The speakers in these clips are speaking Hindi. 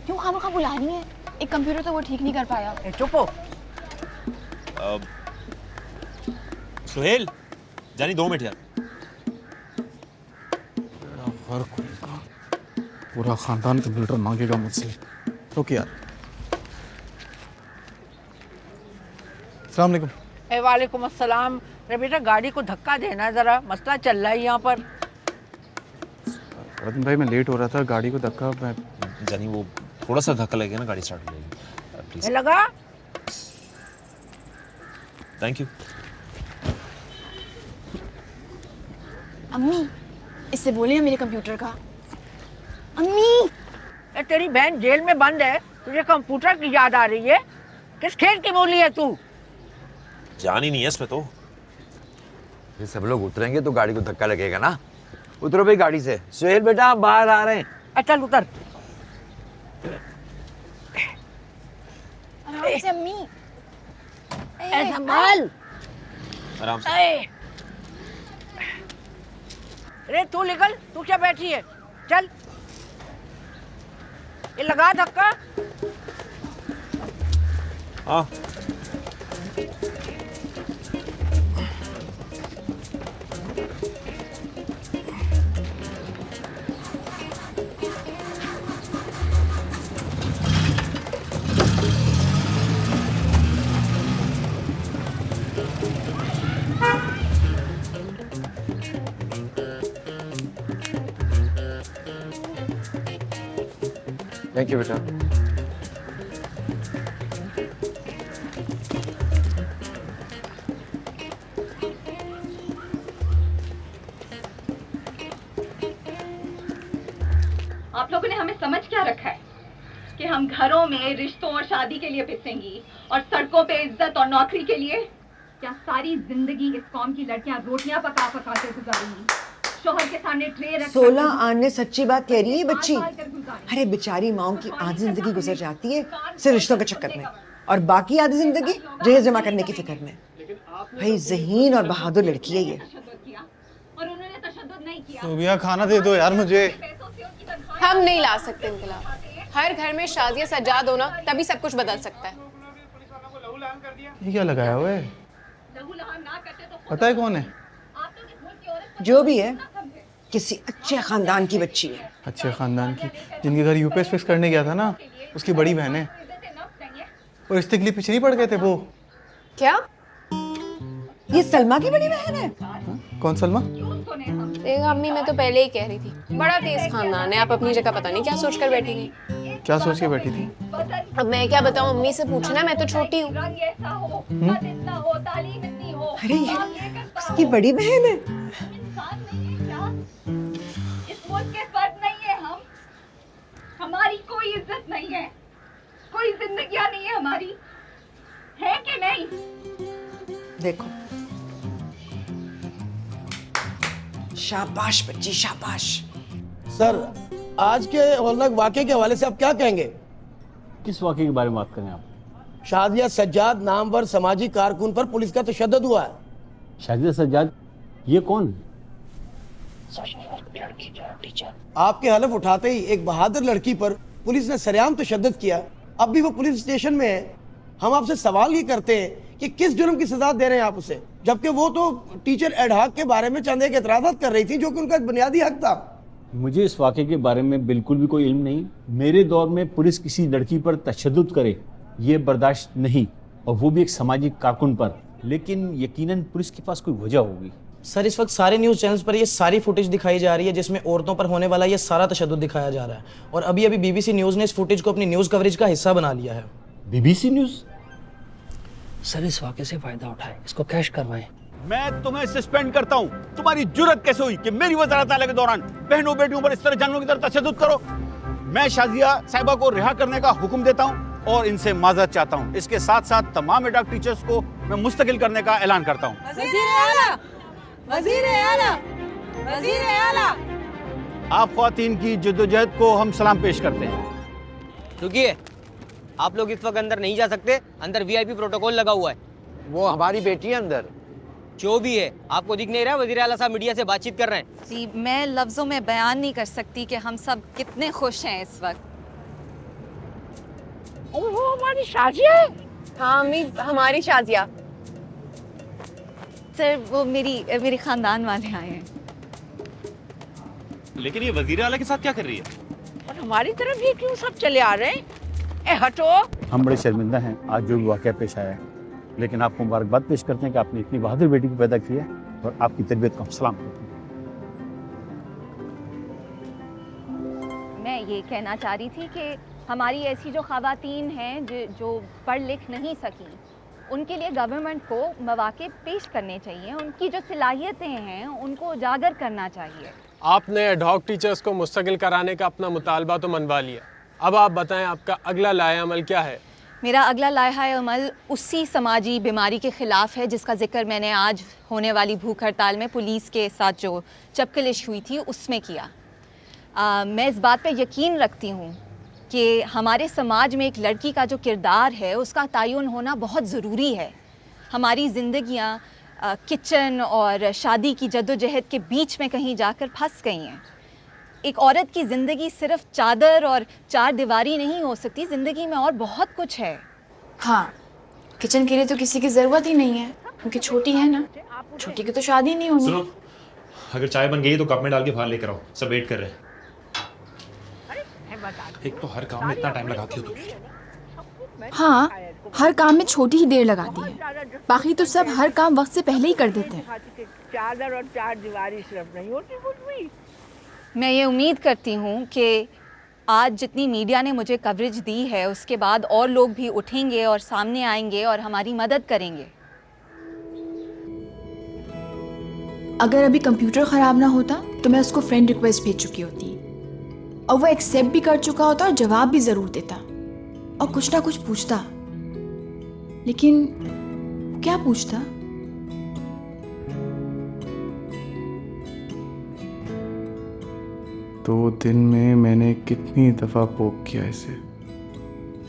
क्यों खामखा बुला रही है? एक कंप्यूटर तो वो ठीक नहीं कर पाया। चुप हो। सुहेल, जानी 2 मिनट यार। पूरा खानदान कंप्यूटर मांगेगा मुझसे। रुक यार। अस्सलाम वालेकुम। वालेकुम अस्सलाम। अरे बेटा गाड़ी को धक्का देना जरा, मसला चल रहा है यहाँ पर। रतन भाई मैं लेट हो रहा था, गाड़ी को धक्का मैं जानी वो थोड़ा सा धक्का लगेगा ना, गाड़ी स्टार्ट हो जाएगी। प्लीज। लगा। Thank you. अम्मी, इससे बोलिए मेरे कंप्यूटर का। अम्मी, तेरी बहन जेल में बंद है, तुझे कंप्यूटर की याद आ रही है? किस खेल की बोली है तू? जान ही नहीं है इसमें तो। ये सब लोग उतरेंगे तो गाड़ी को धक्का लगेगा ना। उतरो भाई गाड़ी से। सुहेल बेटा आप बाहर आ रहे हैं। चल उतर। आराम से अम्मी। संभाल। आराम से। अरे तू निकल, तू क्या बैठी है? चल। ये लगा धक्का। हाँ। थैंक यू बेटा। आप लोगों ने हमें समझ क्या रखा है कि हम घरों में रिश्तों और शादी के लिए पिसेंगी और सड़कों पे इज्जत और नौकरी के लिए? क्या सारी जिंदगी इस कौम की लड़कियां रोटियां पका पका के गुजारेंगी, शोहर के सामने ट्रे रख 16 आने सच्ची बात कह रही है बच्ची। गुजारेंगी? अरे बेचारी माओं की आधी जिंदगी गुजर जाती है सिर्फ रिश्तों के चक्कर में, और बाकी आधी जिंदगी जहेज जमा करने की फिक्र में। भाई ज़हीन और बहादुर लड़की है ये। और उन्होंने तशद्दुद नहीं किया। तो भैया खाना दे दो यार मुझे। हम नहीं ला सकते इनकलाब। हर घर में शादिया सज्जाद होना तभी सब कुछ बदल सकता है। ये क्या लगाया हुआ है? पता है कौन है? जो भी है किसी अच्छे खानदान की बच्ची है। अच्छे खानदान की, जिनके घर यूपीएस फिक्स करने गया था ना, उसकी बड़ी बहन है। और रिश्ते के लिए पीछे नहीं पड़ गए थे वो। क्या? ये सलमा की बड़ी बहन है? कौन सलमा? देखा अम्मी, मैं तो पहले ही कह रही थी बड़ा तेज खानदान है। आप अपनी जगह पता नहीं क्या सोच कर बैठी थी। क्या सोच के बैठी थी? अब मैं क्या बताऊं, अम्मी से पूछना, मैं तो छोटी हूँ। अरे ये उसकी बड़ी बहन है। इस मुल्क के फर्द नहीं है हम। हमारी कोई इज्जत नहीं है, कोई जिंदगियां नहीं है हमारी, है कि नहीं? देखो, शाबाश बच्ची शाबाश। सर, आज के हौलनाक वाकये के हवाले से आप क्या कहेंगे? किस वाकये के बारे में बात करें आप? शादिया सज्जाद नामवर समाजी कारकुन पर पुलिस का तशद्दुद हुआ है। शादिया सज्जाद ये कौन है? आपके हलफ उठाते ही एक बहादुर लड़की पर पुलिस ने सरेआम तशद्दुद किया। अब भी वो पुलिस स्टेशन में है। हम आपसे सवाल ये करते हैं कि किस जुर्म की सजा दे रहे हैं आप उसे, जबकि वो तो टीचर एडहाक के बारे में चंद एक एतराज़ात कर रही थी जो कि उनका बुनियादी हक था। मुझे इस वाकये के बारे में बिल्कुल भी कोई इल्म नहीं। मेरे दौर में पुलिस किसी लड़की पर तशद्दुद करे ये बर्दाश्त नहीं, और वो भी एक समाजी कारकुन पर। लेकिन यकीनन पुलिस के पास कोई वजह होगी। सर, इस वक्त सारे न्यूज़ चैनल्स पर ये सारी फुटेज दिखाई जा रही है जिसमें औरतों पर होने वाला ये सारा तशद्दुद दिखाया जा रहा है, और अभी अभी बीबीसी न्यूज़ ने इस फुटेज को अपनी न्यूज़ कवरेज का हिस्सा बना लिया है। BBC news? सर, इस वाक़े से फ़ायदा उठाएं, इसको कैश करवाएं। मैं तुम्हें सस्पेंड करता हूं। तुम्हारी जुर्रत कैसे हुई कि मेरी वज़ारत आला के दौरान बहनों बेटियों पर इस तरह जानवरों की तरह तशद्दुद करो? मैं शाजिया साहिबा को रिहा करने का हुक्म देता हूं और इनसे माजरत चाहता हूं। इसके साथ साथ तमाम एडहॉक टीचर्स को मैं मुस्तकिल करने का ऐलान करता हूं। आप ख्वातीन की जद्दोजहद को हम सलाम पेश करते हैं। रुकिए, आप लोग इस वक्त अंदर नहीं जा सकते। अंदर वीआईपी प्रोटोकॉल लगा हुआ है। वो हमारी बेटी है अंदर। जो भी है, आपको दिख नहीं रहा? वज़ीर आला साहब मीडिया से बातचीत कर रहे हैं। जी, मैं लफ्ज़ों में बयान नहीं कर सकती कि हम सब कितने खुश हैं इस वक्त। ओहो हमारी शाजिया है। हाँ अम्मी, हमारी शाजिया। सर वो मेरे खानदान वाले आए हैं। लेकिन ये वजीर आला के साथ क्या कर रही है? और हमारी तरफ ये क्यों सब चले आ रहे हैं? ए हटो। हम बड़े शर्मिंदा हैं आज जो भी वाक़या पेश आया है, लेकिन आपको मुबारकबाद पेश करते हैं कि आपने इतनी बहादुर बेटी को पैदा किया और आपकी तरबियत को हम सलाम करते हैं। मैं ये कहना चाह रही थी कि हमारी ऐसी जो ख़वातीन हैं जो पढ़ लिख नहीं सकी, उनके लिए गवर्नमेंट को मौक़े पेश करने चाहिए। उनकी जो सलाहियतें हैं उनको उजागर करना चाहिए। आपने एडहॉक टीचर्स को मुस्तकिल कराने का अपना मुतालबा तो मनवा लिया, अब आप बताएं आपका अगला लाया अमल क्या है? मेरा अगला लाया अमल उसी समाजी बीमारी के ख़िलाफ़ है जिसका जिक्र मैंने आज होने वाली भूख हड़ताल में पुलिस के साथ जो चपकलिश हुई थी उसमें किया। मैं इस बात पे यकीन रखती हूँ कि हमारे समाज में एक लड़की का जो किरदार है उसका तयन होना बहुत ज़रूरी है। हमारी ज़िंदगियाँ किचन और शादी की जद्दोजहद के बीच में कहीं जाकर फंस गई हैं। एक औरत की ज़िंदगी सिर्फ चादर और चार दीवारी नहीं हो सकती, ज़िंदगी में और बहुत कुछ है। हाँ, किचन के लिए तो किसी की ज़रूरत ही नहीं है क्योंकि छोटी है ना, छोटी की तो शादी नहीं होनी। सुनो, अगर चाय बन गई तो कप में डाल के बाहर लेकर आओ, सब वेट कर रहे हैं। एक तो हर काम में इतना टाइम लगाती हो तुम। हाँ, हर काम में छोटी ही देर लगाती है, बाकी तो सब हर काम वक्त से पहले ही कर देते हैं। चादर और चार दीवारी सिर्फ नहीं होती कुछ भी। मैं ये उम्मीद करती हूँ कि आज जितनी मीडिया ने मुझे कवरेज दी है उसके बाद और लोग भी उठेंगे और सामने आएंगे और हमारी मदद करेंगे। अगर अभी कंप्यूटर ख़राब ना होता तो मैं उसको फ्रेंड रिक्वेस्ट भेज चुकी होती और वो एक्सेप्ट भी कर चुका होता और जवाब भी ज़रूर देता और कुछ ना कुछ पूछता, लेकिन क्या पूछता? तो दिन में मैंने कितनी दफ़ा पोक किया इसे,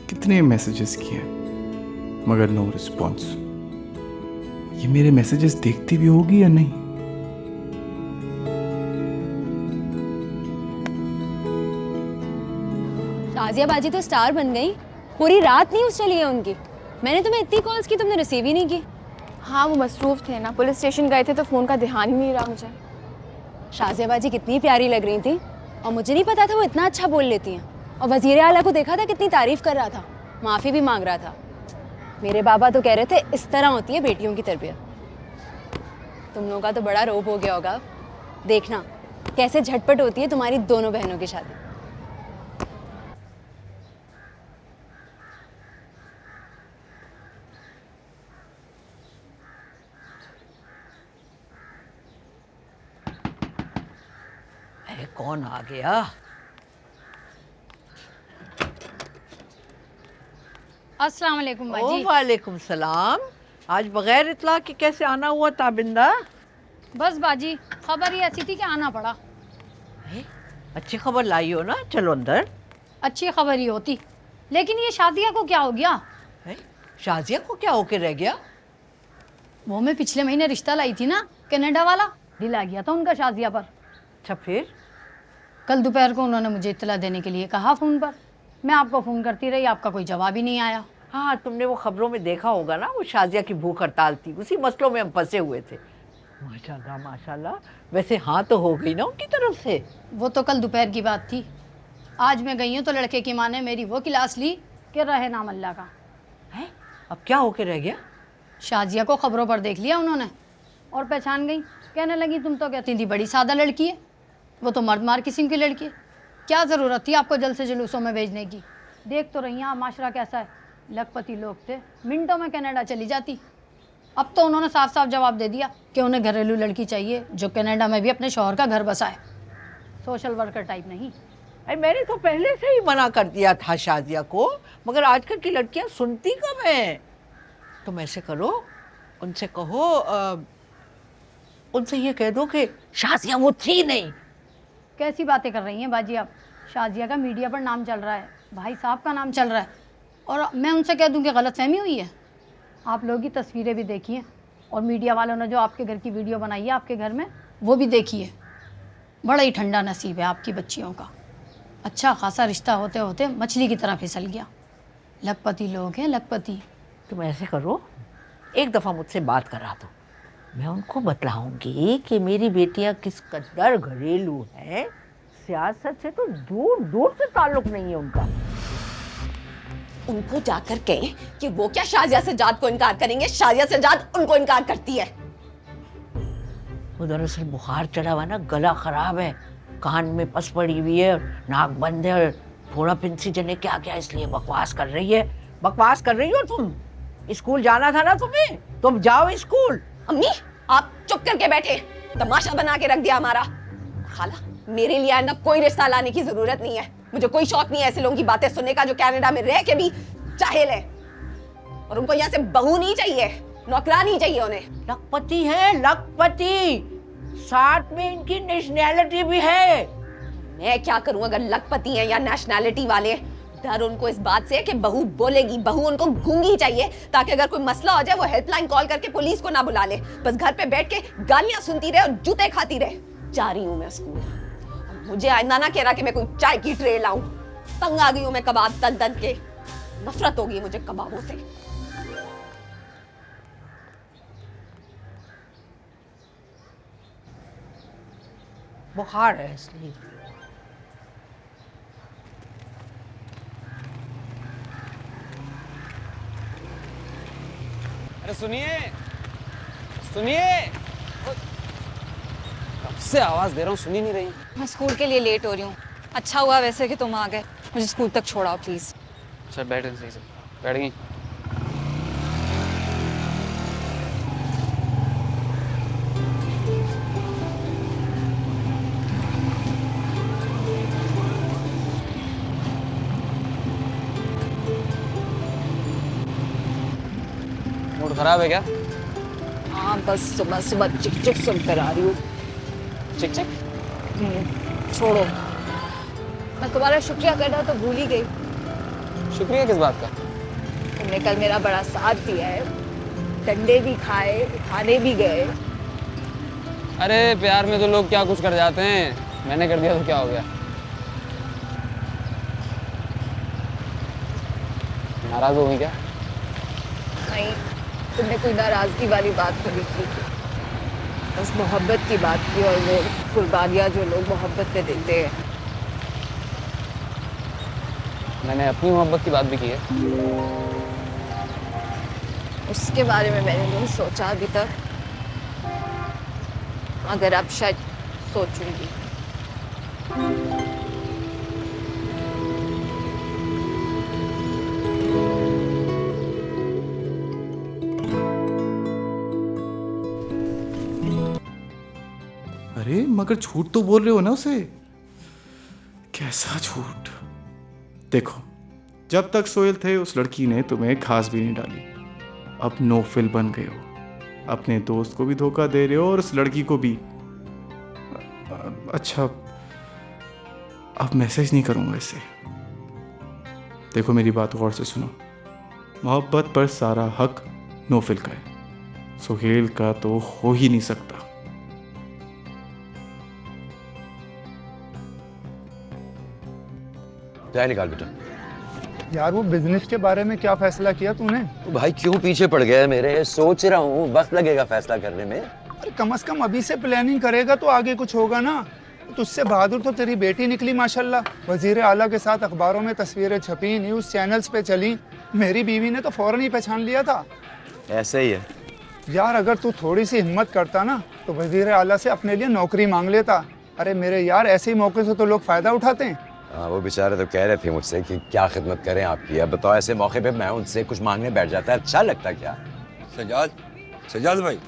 कितने मैसेजेस किए, मगर नो रिस्पॉन्स। ये मेरे मैसेजेस देखती भी होगी या नहीं? शाजिया बाजी तो स्टार बन गई, पूरी रात न्यूज़ चली है उनकी। मैंने तुम्हें इतनी कॉल्स की, तुमने रिसीव ही नहीं की। हाँ वो मसरूफ़ थे ना, पुलिस स्टेशन गए थे तो फ़ोन का ध्यान ही नहीं रहा मुझे। शाजिया बाजी कितनी प्यारी लग रही थी और मुझे नहीं पता था वो इतना अच्छा बोल लेती हैं। और वज़ीर आला को देखा था कितनी तारीफ़ कर रहा था, माफ़ी भी मांग रहा था। मेरे बाबा तो कह रहे थे इस तरह होती है बेटियों की तरबियत। तुम लोगों का तो बड़ा रोब हो गया होगा, देखना कैसे झटपट होती है तुम्हारी दोनों बहनों की शादी। कौन आ गया? अस्सलाम वालेकुम बाजी। वालेकुम सलाम। आज बगैर इतला के कैसे आना हुआ ताबिंदा? बस बाजी खबर ही ऐसी थी कि आना पड़ा। अच्छी खबर लाई हो ना, चलो अंदर। अच्छी खबर ही होती, लेकिन ये शादिया को क्या हो गया? शाजिया को क्या होके रह गया? वो मैं पिछले महीने रिश्ता लाई थी ना, कनाडा वाला, दिल आ गया था उनका शाजिया पर। अच्छा फिर? कल दोपहर को उन्होंने मुझे इत्तला देने के लिए कहा फ़ोन पर। मैं आपको फ़ोन करती रही, आपका कोई जवाब ही नहीं आया। हाँ तुमने वो खबरों में देखा होगा ना, वो शाजिया की भूख हड़ताल थी, उसी मसलों में हम फंसे हुए थे। माशाल्लाह माशाल्लाह। वैसे हाँ तो हो गई ना उनकी तरफ से? वो तो कल दोपहर की बात थी। आज मैं गई हूँ तो लड़के की माँ ने मेरी वो क्लास ली कि रहे नाम अल्लाह का। है? अब क्या होके रह गया? शाजिया को खबरों पर देख लिया उन्होंने और पहचान गई। कहने लगी तुम तो कहती थी बड़ी सादा लड़की है, वो तो मर्द मार किस्म की लड़की है, क्या ज़रूरत थी आपको जल से जुलूसों में भेजने की। देख तो रही हैं माशरा कैसा है, लखपति लोग थे, मिनटों में कनाडा चली जाती। अब तो उन्होंने साफ साफ जवाब दे दिया कि उन्हें घरेलू लड़की चाहिए जो कनाडा में भी अपने शौहर का घर बसाए, सोशल वर्कर टाइप नहीं। अरे मैंने तो पहले से ही मना कर दिया था शाजिया को, मगर आजकल की लड़कियां सुनती कब हैं। तुम ऐसे करो, उनसे कहो, उनसे ये कह दो कि शाजिया वो थी नहीं। कैसी बातें कर रही हैं बाजी आप? शाजिया का मीडिया पर नाम चल रहा है, भाई साहब का नाम चल रहा है, और मैं उनसे कह दूं कि गलतफहमी हुई है। आप लोग की तस्वीरें भी देखी हैं और मीडिया वालों ने जो आपके घर की वीडियो बनाई है आपके घर में, वो भी देखी है। बड़ा ही ठंडा नसीब है आपकी बच्चियों का। अच्छा खासा रिश्ता होते होते मछली की तरह फिसल गया। लखपति लोग हैं, लखपति। तुम ऐसे करो, एक दफ़ा मुझसे बात करा दो, मैं उनको बतलाऊंगी कि मेरी बेटियां किस कदर घरेलू हैं, सियासत से तो दूर दूर से ताल्लुक नहीं है उनका। उनको जाकर कहें कि वो क्या शाजिया सज्जाद को इनकार करेंगे, शाजिया सज्जाद उनको इनकार करती है। वो दरअसल बुखार चढ़ा हुआ ना, गला खराब है, कान में पस पड़ी हुई है, नाक बंद है, थोड़ा पिंसी जने क्या क्या, इसलिए बकवास कर रही है। बकवास कर रही हो तुम? स्कूल जाना था ना तुम्हें, तुम जाओ स्कूल। अम्मी आप चुप करके बैठे, तमाशा बना के रख दिया हमारा। खाला मेरे लिए आइंदा कोई रिश्ता लाने की जरूरत नहीं है, मुझे कोई शौक नहीं है ऐसे लोगों की बातें सुनने का जो कनाडा में रह के भी जाहिल है। और उनको यहाँ से बहू नहीं चाहिए, नौकरानी चाहिए उन्हें। लखपति है, लखपति, साथ में इनकी नेशनैलिटी भी है। मैं क्या करूं अगर लखपति हैं या नेशनैलिटी वाले। डर उनको इस बात से कि बहू बोलेगी, बहू उनको गूंगी चाहिए ताकि अगर कोई मसला हो जाए वो हेल्पलाइन कॉल करके पुलिस को ना बुला ले, बस घर पे बैठ के गालियां सुनती रहे और जूते खाती रहे। जा रही हूं मैं स्कूल। मुझे आइंदा ना कह रहा कि मैं कोई चाय की ट्रे लाऊं, तंग आ गई हूं मैं कबाब तन तन के, नफरत हो गई मुझे कबाबों से। बुखार है इसलिए। अरे सुनिए सुनिए, कब से आवाज दे रहा हूँ, सुनी नहीं रही। मैं स्कूल के लिए लेट हो रही हूँ। अच्छा हुआ वैसे कि तुम आ गए, मुझे स्कूल तक छोड़ाओ प्लीज। अच्छा बैठ सही से, बैठ गई। मूड खराब है क्या? हाँ बस सुबह सुबह चिक चिक सुन कर आ रही हूँ। चिक चिक? छोड़ो, मैं तुम्हारा शुक्रिया करना तो भूल ही गई। शुक्रिया किस बात का? तुमने कल मेरा बड़ा साथ दिया है, डंडे भी खाए, खाने भी गए। अरे प्यार में तो लोग क्या कुछ कर जाते हैं, मैंने कर दिया तो क्या हो गया? नाराज हो गई क्या? नहीं, तुमने कोई नाराजगी वाली बात नहीं की, बस मोहब्बत की बात की और वो कुर्बानियाँ जो लोग मोहब्बत में देते हैं। मैंने अपनी मोहब्बत की बात भी की है। उसके बारे में मैंने नहीं सोचा अभी तक, मगर अब शायद सोचूंगी। अरे मगर झूठ तो बोल रहे हो ना उसे। कैसा झूठ? देखो, जब तक सोहेल थे उस लड़की ने तुम्हें खास भी नहीं डाली, अब नोफिल बन गए हो, अपने दोस्त को भी धोखा दे रहे हो और उस लड़की को भी। अच्छा, अब मैसेज नहीं करूंगा इससे। देखो मेरी बात गौर से सुनो, मोहब्बत पर सारा हक नोफिल का है, सोहेल का तो हो ही नहीं सकता। चाय निकाल बेटा। यार वो बिजनेस के बारे में क्या फैसला किया तूने? तो भाई क्यों पीछे पड़ गया है मेरे? सोच रहा हूँ, वक्त लगेगा फैसला करने में। अरे कम से कम अभी से प्लानिंग करेगा तो आगे कुछ होगा ना। तुझसे बहादुर तो तेरी बेटी निकली माशाल्लाह। वजीर आला के साथ अखबारों में तस्वीरें छपी, न्यूज़ चैनल्स पे चली। मेरी बीवी ने तो फौरन ही पहचान लिया था। ऐसे ही है यार, अगर तू थोड़ी सी हिम्मत करता ना तो वजीर आला से अपने लिए नौकरी मांग लेता। अरे मेरे यार, ऐसे ही मौके से तो लोग फायदा उठाते हैं। हाँ, वो बेचारे तो कह रहे थे मुझसे कि क्या खिदमत करें आपकी। अब बताओ, ऐसे मौके पे मैं उनसे कुछ मांगने बैठ जाता है, अच्छा लगता क्या? सजाद भाई,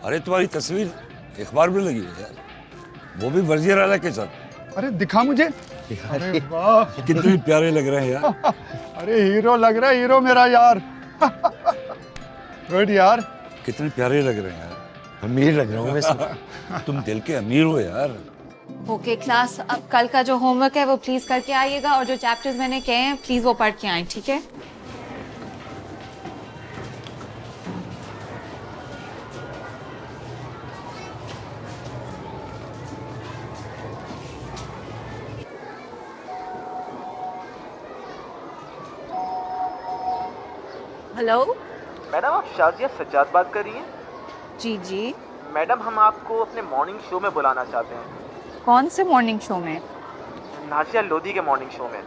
अरे तुम्हारी तस्वीर अखबार में लगी है यार, वो भी वजीर आला के साथ। अरे दिखा मुझे। अरे वाह, कितने प्यारे लग रहे हैं यार। अरे हीरो लग रहा है, हीरो मेरा यार। गुड यार, कितने प्यारे लग रहे हैं यार। अमीर लग रहा हूँ वैसे। तुम दिल के अमीर हो यार। ओके क्लास, अब कल का जो होमवर्क है वो प्लीज करके आइएगा और जो चैप्टर्स मैंने कहे हैं प्लीज वो पढ़ के आए, ठीक है? हेलो मैडम, आप शाजिया सज्जाद बात कर रही हैं? जी जी। मैडम, हम आपको अपने मॉर्निंग शो में बुलाना चाहते हैं। कौन से मॉर्निंग शो में? नाजिया लोधी के मॉर्निंग शो में।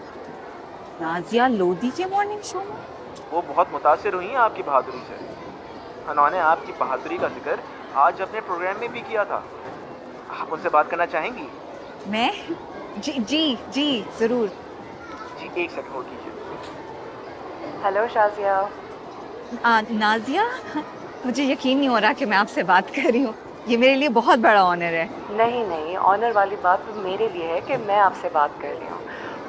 नाजिया लोधी के मॉर्निंग शो में? वो बहुत मुतासिर हुई हैं आपकी बहादुरी से। उन्होंने आपकी बहादुरी का जिक्र आज अपने प्रोग्राम में भी किया था। आप उनसे बात करना चाहेंगी? मैं? जी जी जी ज़रूर। जी, एक सेकंड होल्ड कीजिए। हेलो शाजिया। नाजिया, मुझे यकीन नहीं हो रहा कि मैं आपसे बात कर रही हूँ। ये मेरे लिए बहुत बड़ा ऑनर है। नहीं नहीं, ऑनर वाली बात तो मेरे लिए है कि मैं आपसे बात कर रही हूँ।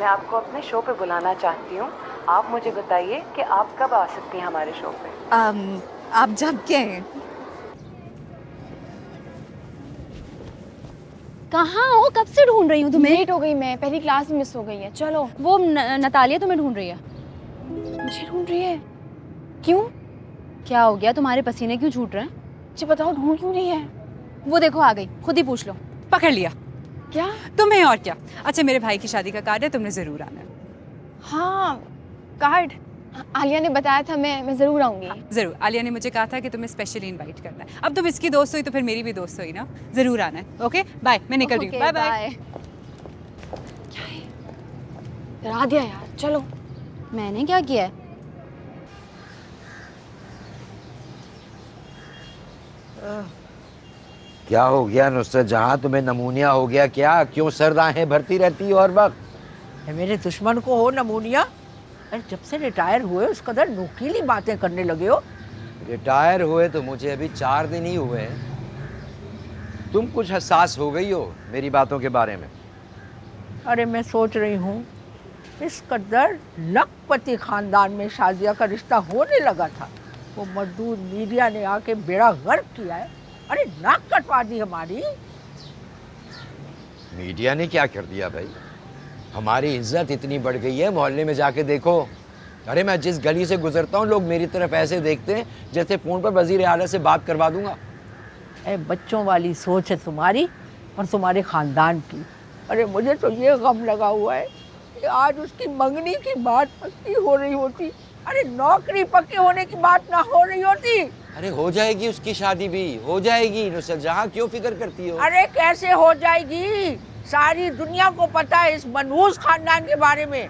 मैं आपको अपने शो पे बुलाना चाहती हूँ। आप मुझे बताइए कि आप कब आ सकती हैं हमारे शो पे? आप जब कहें। कहाँ हो? कब से ढूंढ रही हूँ तुम्हें। लेट हो गई मैं, पहली क्लास मिस हो गई है। चलो। वो नतालिया तुम्हें ढूंढ रही है। मुझे ढूंढ रही है? क्यों? क्या हो गया? तुम्हारे पसीने क्यों छूट रहे हैं? मुझे बताओ, ढूंढ क्यों रही है? वो देखो आ गई, खुद ही पूछ लो। पकड़ लिया। क्या? तुम्हें और क्या। अच्छा, मेरे भाई की शादी का कार्ड है, तुमने जरूर आना है। हाँ, कार्ड आलिया ने बताया था, मैं जरूर आऊंगी। जरूर, आलिया ने मुझे कहा था कि तुम्हें स्पेशली इनवाइट करना है। अब तुम इसकी दोस्त हुई तो फिर मेरी भी दोस्त हुई ना। जरूर आना है। ओके बाय, मैं निकल रही हूँ। Bye bye. क्या है? डरा दिया यार। चलो। मैंने क्या किया है? क्या हो गया नुसरत जहाँ, तुम्हें नमूनिया हो गया क्या? क्यों सर राहें भरती रहती हो हर वक्त? मेरे दुश्मन को हो नमूनिया? अरे जब से रिटायर हुए उस कदर नुकीली बातें करने लगे हो। रिटायर हुए तो मुझे अभी 4 दिन ही हुए हैं। तुम कुछ हसास हो गई हो मेरी बातों के बारे में? अरे मैं सोच रही हूँ, इस कदर लखपति खानदान में शाजिया का रिश्ता होने लगा था, वो मजदूर मीडिया ने आके बेड़ा गर्क किया है। अरे नाक कटवा दी हमारी। मीडिया ने क्या कर दिया भाई? हमारी इज्जत इतनी बढ़ गई है, मोहल्ले में जाके देखो। अरे मैं जिस गली से गुजरता हूँ लोग मेरी तरफ ऐसे देखते हैं जैसे फ़ोन पर वज़ीर आला से बात करवा दूंगा। बच्चों वाली सोच है तुम्हारी और तुम्हारे ख़ानदान की। अरे मुझे तो ये गम लगा हुआ है कि आज उसकी मंगनी की बात पक्की हो रही होती, अरे नौकरी पक्के होने की बात ना हो रही होती। अरे हो जाएगी उसकी शादी भी, हो जाएगी नुसरत जहाँ, क्यों फिक्र करती हो? अरे कैसे हो जाएगी? सारी दुनिया को पता है इस मनहूस खानदान के बारे में।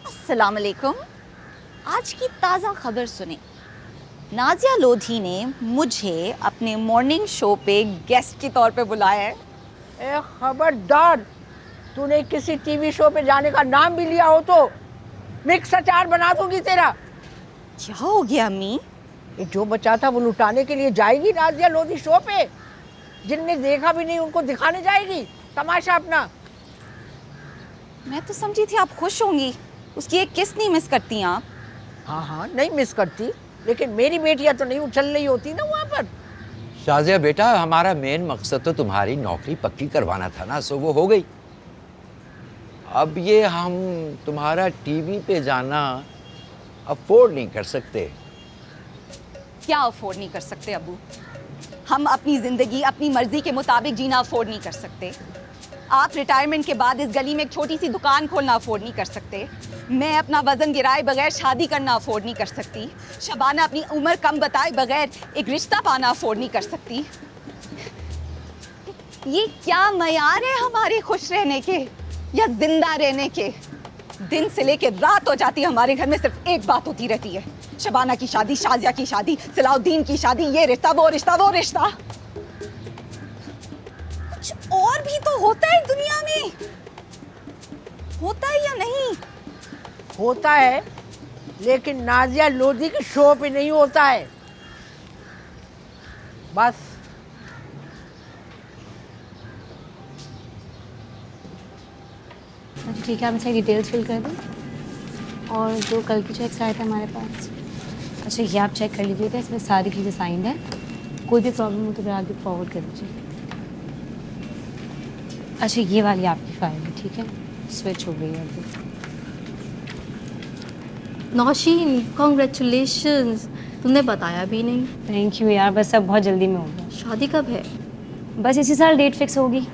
अस्सलाम वालेकुम। आज की ताज़ा खबर सुने। नाजिया लोधी ने मुझे अपने मॉर्निंग शो पे गेस्ट के तौर पे बुलाया है। ए खबरदार, तूने किसी टीवी शो पे जाने का नाम भी लिया हो तो मिक्स अचार बना दूंगी तेरा। क्या हो गया अम्मी? ये जो बचा था वो लुटाने के लिए जाएगी नाजिया लोधी शो पे। जिनने देखा भी नहीं उनको दिखाने जाएगी तमाशा अपना। मैं तो समझी थी आप खुश होंगी, उसकी एक किस नहीं मिस करती आप? हाँ हाँ, नहीं मिस करती, लेकिन मेरी बेटियां तो नहीं उछल रही होती ना वहाँ पर। शाजिया बेटा, हमारा मेन मकसद तो तुम्हारी नौकरी पक्की करवाना था ना, सो वो हो गई। अब ये हम तुम्हारा टीवी पे जाना अफोर्ड नहीं कर सकते। क्या अफोर्ड नहीं कर सकते अबू? हम अपनी ज़िंदगी अपनी मर्जी के मुताबिक जीना अफोर्ड नहीं कर सकते। आप रिटायरमेंट के बाद इस गली में एक छोटी सी दुकान खोलना अफोर्ड नहीं कर सकते। मैं अपना वजन गिराए बगैर शादी करना अफोर्ड नहीं कर सकती। शबाना अपनी उम्र कम बताए बगैर एक रिश्ता पाना अफोर्ड नहीं कर सकती। ये क्या मयार है हमारे खुश रहने के या जिंदा रहने के? दिन से लेकर रात हो जाती है, हमारे घर में सिर्फ एक बात होती रहती है, शबाना की शादी, शाजिया की शादी, सलाउद्दीन की शादी, ये रिश्ता वो रिश्ता वो रिश्ता। कुछ और भी तो होता है दुनिया में, होता है या नहीं? होता है, लेकिन नाजिया लोधी के शो पे नहीं होता है बस। अच्छा ठीक है, आप मुझे डिटेल्स फिल कर दें और जो कल की चेक्स आए थे हमारे पास। अच्छा ये आप चेक कर लीजिएगा, इसमें सारी चीज़ें साइंड है। कोई भी प्रॉब्लम हो तो फिर आगे फॉरवर्ड कर दीजिए। अच्छा ये वाली आपकी फाइल है, ठीक है, स्विच हो गई है अभी। नौशीन कॉन्ग्रेचुलेशंस, तुमने बताया भी नहीं। थैंक यू यार, बस अब बहुत जल्दी में होगा। शादी कब है? बस इसी साल डेट फिक्स होगी।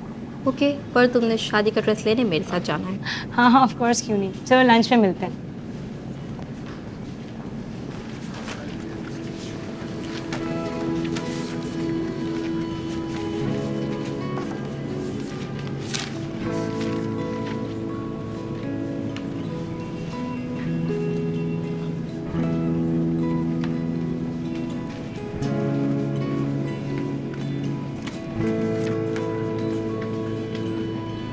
ओके, पर तुमने शादी का ड्रेस लेने मेरे साथ जाना है। हाँ हाँ ऑफ कोर्स, क्यों नहीं, चलो लंच में मिलते हैं।